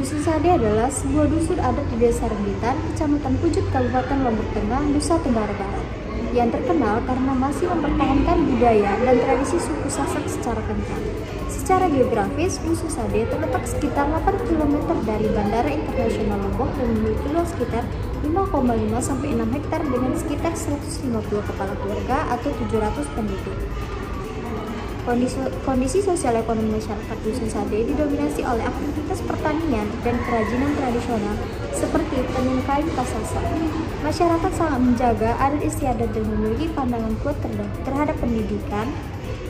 Dusun Sade adalah sebuah dusun adat di Desa Rembitan, Kecamatan Pujut, Kabupaten Lombok Tengah, Nusa Tenggara Barat, yang terkenal karena masih mempertahankan budaya dan tradisi suku Sasak secara kental. Secara geografis, Dusun Sade terletak sekitar 8 km dari Bandara Internasional Lombok dan memiliki luas sekitar 5,5 sampai 6 hektar dengan sekitar 150 kepala keluarga atau 700 penduduk. Kondisi sosial ekonomi masyarakat Dusun Sade didominasi oleh aktivitas pertanian dan kerajinan tradisional seperti tenun kain kasasa. Masyarakat sangat menjaga adat istiadat dan memiliki pandangan kuat terhadap pendidikan,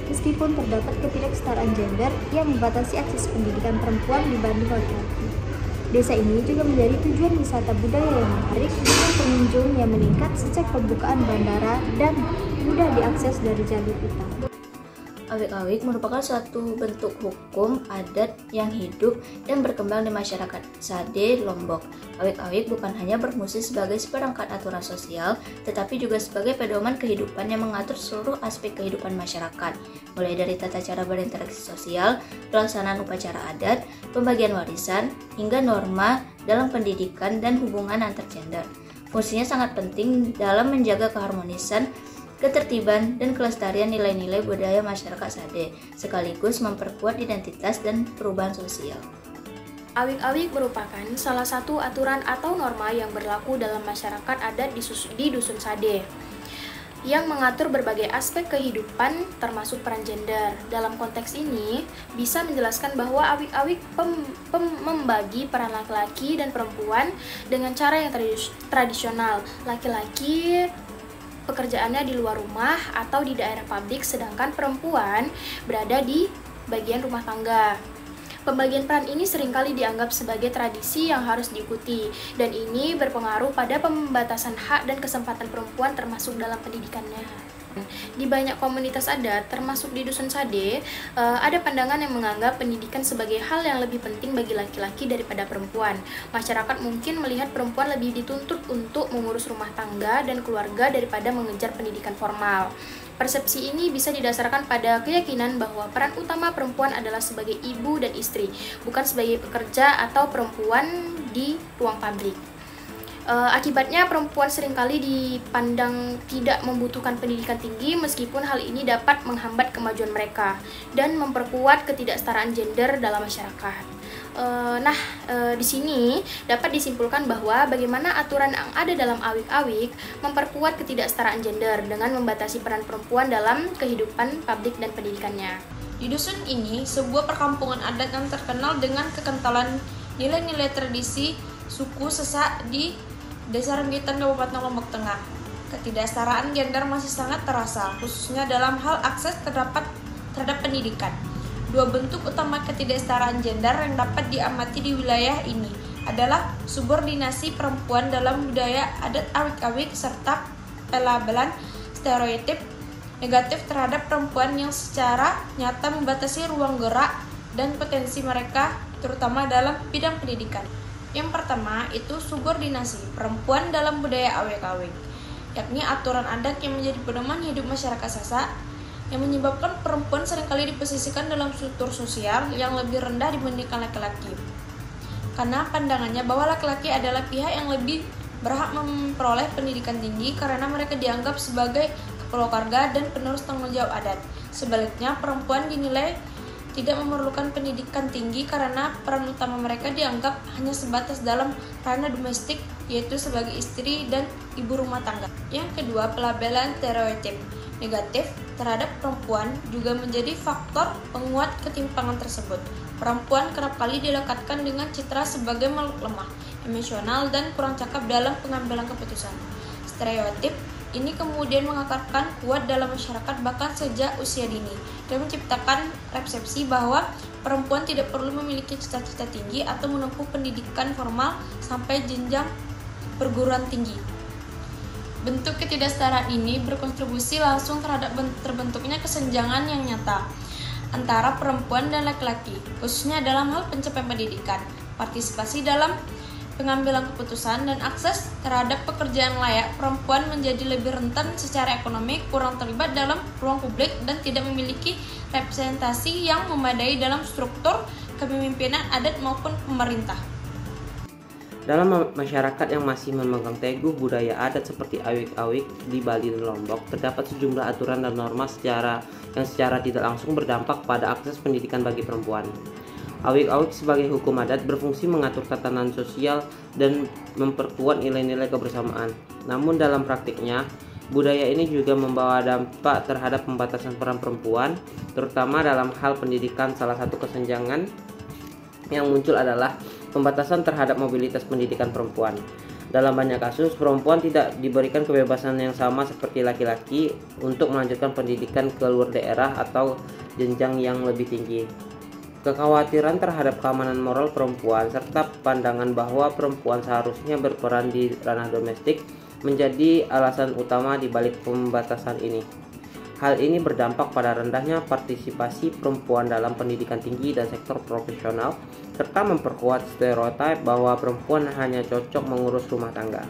meskipun terdapat ketidaksetaraan gender yang membatasi akses pendidikan perempuan dibanding laki-laki. Desa ini juga menjadi tujuan wisata budaya yang menarik dengan pengunjung yang meningkat sejak pembukaan bandara dan mudah diakses dari jalur utama. Awik-awik merupakan suatu bentuk hukum adat yang hidup dan berkembang di masyarakat Sade, Lombok. Awik-awik bukan hanya berfungsi sebagai seperangkat aturan sosial, tetapi juga sebagai pedoman kehidupan yang mengatur seluruh aspek kehidupan masyarakat, mulai dari tata cara berinteraksi sosial, pelaksanaan upacara adat, pembagian warisan, hingga norma dalam pendidikan dan hubungan antar gender. Fungsinya sangat penting dalam menjaga keharmonisan, ketertiban, dan kelestarian nilai-nilai budaya masyarakat Sade, sekaligus memperkuat identitas dan perubahan sosial. Awik-awik merupakan salah satu aturan atau norma yang berlaku dalam masyarakat adat di Dusun Sade, yang mengatur berbagai aspek kehidupan termasuk peran gender. Dalam konteks ini, bisa menjelaskan bahwa awik-awik membagi peran laki-laki dan perempuan dengan cara yang tradisional. Laki-laki pekerjaannya di luar rumah atau di daerah publik, sedangkan perempuan berada di bagian rumah tangga. Pembagian peran ini seringkali dianggap sebagai tradisi yang harus diikuti, dan ini berpengaruh pada pembatasan hak dan kesempatan perempuan termasuk dalam pendidikannya. Di banyak komunitas adat, termasuk di Dusun Sade, ada pandangan yang menganggap pendidikan sebagai hal yang lebih penting bagi laki-laki daripada perempuan. Masyarakat mungkin melihat perempuan lebih dituntut untuk mengurus rumah tangga dan keluarga daripada mengejar pendidikan formal. Persepsi ini bisa didasarkan pada keyakinan bahwa peran utama perempuan adalah sebagai ibu dan istri, bukan sebagai pekerja atau perempuan di ruang publik. Akibatnya perempuan seringkali dipandang tidak membutuhkan pendidikan tinggi, meskipun hal ini dapat menghambat kemajuan mereka dan memperkuat ketidaksetaraan gender dalam masyarakat. Di sini dapat disimpulkan bahwa bagaimana aturan yang ada dalam awik-awik memperkuat ketidaksetaraan gender dengan membatasi peran perempuan dalam kehidupan publik dan pendidikannya. Di dusun ini, sebuah perkampungan adat yang terkenal dengan kekentalan nilai-nilai tradisi suku Sasak di Desa Rembitan, Kabupaten Lombok Tengah. Ketidaksetaraan gender masih sangat terasa, khususnya dalam hal akses terhadap pendidikan. Dua bentuk utama ketidaksetaraan gender yang dapat diamati di wilayah ini adalah subordinasi perempuan dalam budaya adat awik-awik serta pelabelan stereotip negatif terhadap perempuan yang secara nyata membatasi ruang gerak dan potensi mereka, terutama dalam bidang pendidikan. Yang pertama itu subordinasi perempuan dalam budaya awik-awik, yakni aturan adat yang menjadi pedoman hidup masyarakat Sasak yang menyebabkan perempuan seringkali diposisikan dalam struktur sosial yang lebih rendah dibandingkan laki-laki. Karena pandangannya bahwa laki-laki adalah pihak yang lebih berhak memperoleh pendidikan tinggi karena mereka dianggap sebagai kepala keluarga dan penerus tanggung jawab adat. Sebaliknya, perempuan dinilai tidak memerlukan pendidikan tinggi karena peran utama mereka dianggap hanya sebatas dalam ranah domestik, yaitu sebagai istri dan ibu rumah tangga. Yang kedua, pelabelan stereotip negatif terhadap perempuan juga menjadi faktor penguat ketimpangan tersebut. Perempuan kerap kali dilekatkan dengan citra sebagai makhluk lemah, emosional, dan kurang cakap dalam pengambilan keputusan. Stereotip ini kemudian mengakarkan kuat dalam masyarakat bahkan sejak usia dini dan menciptakan persepsi bahwa perempuan tidak perlu memiliki cita-cita tinggi atau menempuh pendidikan formal sampai jenjang perguruan tinggi. Bentuk ketidaksetaraan ini berkontribusi langsung terhadap terbentuknya kesenjangan yang nyata antara perempuan dan laki-laki, khususnya dalam hal pencapaian pendidikan, partisipasi dalam pengambilan keputusan, dan akses terhadap pekerjaan layak. Perempuan menjadi lebih rentan secara ekonomi, kurang terlibat dalam ruang publik, dan tidak memiliki representasi yang memadai dalam struktur kepemimpinan adat maupun pemerintah. Dalam masyarakat yang masih memegang teguh budaya adat seperti awik-awik di Bali dan Lombok, terdapat sejumlah aturan dan norma yang secara tidak langsung berdampak pada akses pendidikan bagi perempuan. Awik-awik sebagai hukum adat berfungsi mengatur tatanan sosial dan memperkuat nilai-nilai kebersamaan. Namun dalam praktiknya, budaya ini juga membawa dampak terhadap pembatasan peran perempuan, terutama dalam hal pendidikan. Salah satu kesenjangan yang muncul adalah pembatasan terhadap mobilitas pendidikan perempuan. Dalam banyak kasus, perempuan tidak diberikan kebebasan yang sama seperti laki-laki untuk melanjutkan pendidikan ke luar daerah atau jenjang yang lebih tinggi. Kekhawatiran terhadap keamanan moral perempuan serta pandangan bahwa perempuan seharusnya berperan di ranah domestik menjadi alasan utama di balik pembatasan ini. Hal ini berdampak pada rendahnya partisipasi perempuan dalam pendidikan tinggi dan sektor profesional, serta memperkuat stereotip bahwa perempuan hanya cocok mengurus rumah tangga.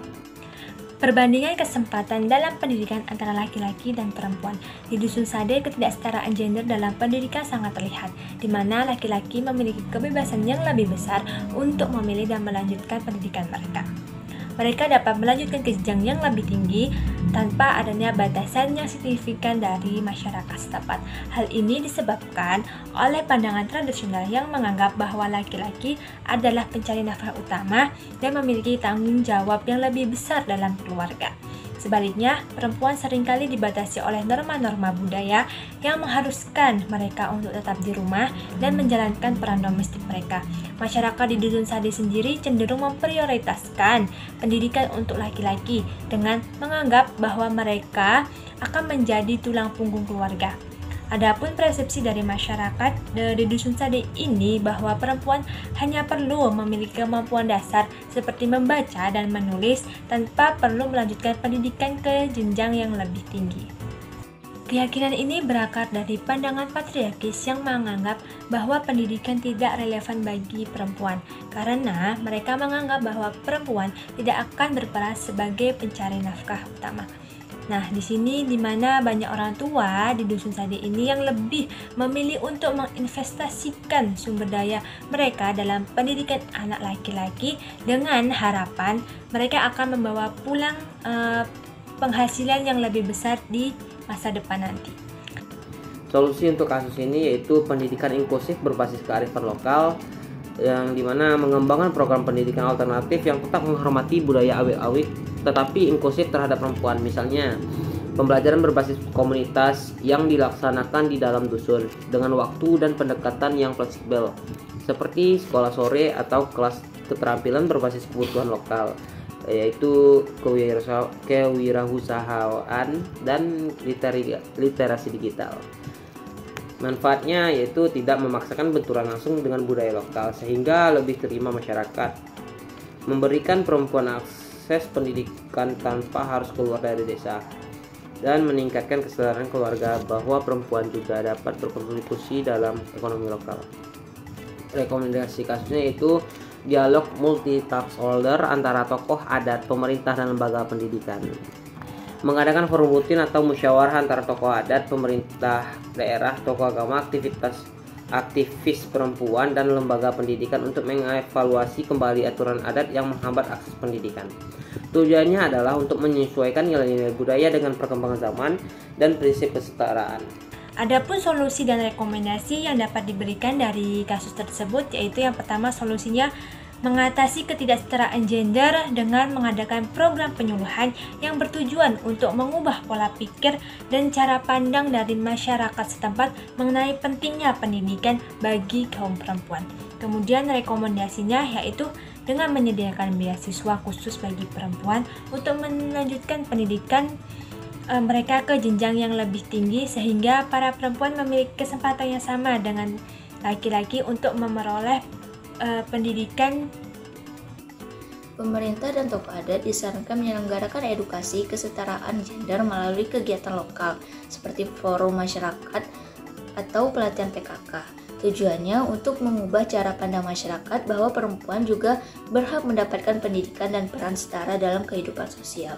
Perbandingan kesempatan dalam pendidikan antara laki-laki dan perempuan. Di Dusun Sade, ketidaksetaraan gender dalam pendidikan sangat terlihat, di mana laki-laki memiliki kebebasan yang lebih besar untuk memilih dan melanjutkan pendidikan mereka. Mereka dapat melanjutkan ke jenjang yang lebih tinggi tanpa adanya batasan yang signifikan dari masyarakat setempat. Hal ini disebabkan oleh pandangan tradisional yang menganggap bahwa laki-laki adalah pencari nafkah utama dan memiliki tanggung jawab yang lebih besar dalam keluarga. Sebaliknya, perempuan seringkali dibatasi oleh norma-norma budaya yang mengharuskan mereka untuk tetap di rumah dan menjalankan peran domestik mereka. Masyarakat di Dusun Sade sendiri cenderung memprioritaskan pendidikan untuk laki-laki dengan menganggap bahwa mereka akan menjadi tulang punggung keluarga. Adapun persepsi dari masyarakat di Dusun Sade ini bahwa perempuan hanya perlu memiliki kemampuan dasar seperti membaca dan menulis tanpa perlu melanjutkan pendidikan ke jenjang yang lebih tinggi. Keyakinan ini berakar dari pandangan patriarkis yang menganggap bahwa pendidikan tidak relevan bagi perempuan karena mereka menganggap bahwa perempuan tidak akan berperan sebagai pencari nafkah utama. Nah, di sini di mana banyak orang tua di Dusun Sade ini yang lebih memilih untuk menginvestasikan sumber daya mereka dalam pendidikan anak laki-laki dengan harapan mereka akan membawa pulang penghasilan yang lebih besar di masa depan nanti. Solusi untuk kasus ini yaitu pendidikan inklusif berbasis kearifan lokal, yang dimana mengembangkan program pendidikan alternatif yang tetap menghormati budaya awik-awik tetapi inklusif terhadap perempuan. Misalnya, pembelajaran berbasis komunitas yang dilaksanakan di dalam dusun dengan waktu dan pendekatan yang fleksibel, seperti sekolah sore atau kelas keterampilan berbasis kebutuhan lokal, yaitu kewirausahaan dan literasi digital. Manfaatnya yaitu tidak memaksakan benturan langsung dengan budaya lokal sehingga lebih terima masyarakat, memberikan perempuan akses pendidikan tanpa harus keluar dari desa, dan meningkatkan kesadaran keluarga bahwa perempuan juga dapat berkontribusi dalam ekonomi lokal. Rekomendasi kasusnya yaitu dialog multi-stakeholder antara tokoh adat, pemerintah, dan lembaga pendidikan. Mengadakan forum rutin atau musyawarah antara tokoh adat, pemerintah daerah, tokoh agama, aktivis perempuan, dan lembaga pendidikan untuk mengevaluasi kembali aturan adat yang menghambat akses pendidikan. Tujuannya adalah untuk menyesuaikan nilai-nilai budaya dengan perkembangan zaman dan prinsip kesetaraan. Adapun solusi dan rekomendasi yang dapat diberikan dari kasus tersebut yaitu yang pertama, solusinya mengatasi ketidaksetaraan gender dengan mengadakan program penyuluhan yang bertujuan untuk mengubah pola pikir dan cara pandang dari masyarakat setempat mengenai pentingnya pendidikan bagi kaum perempuan. Kemudian rekomendasinya yaitu dengan menyediakan beasiswa khusus bagi perempuan untuk melanjutkan pendidikan mereka ke jenjang yang lebih tinggi sehingga para perempuan memiliki kesempatan yang sama dengan laki-laki untuk memperoleh pendidikan. Pemerintah dan tokoh adat disarankan menyelenggarakan edukasi kesetaraan gender melalui kegiatan lokal seperti forum masyarakat atau pelatihan PKK. Tujuannya untuk mengubah cara pandang masyarakat bahwa perempuan juga berhak mendapatkan pendidikan dan peran setara dalam kehidupan sosial.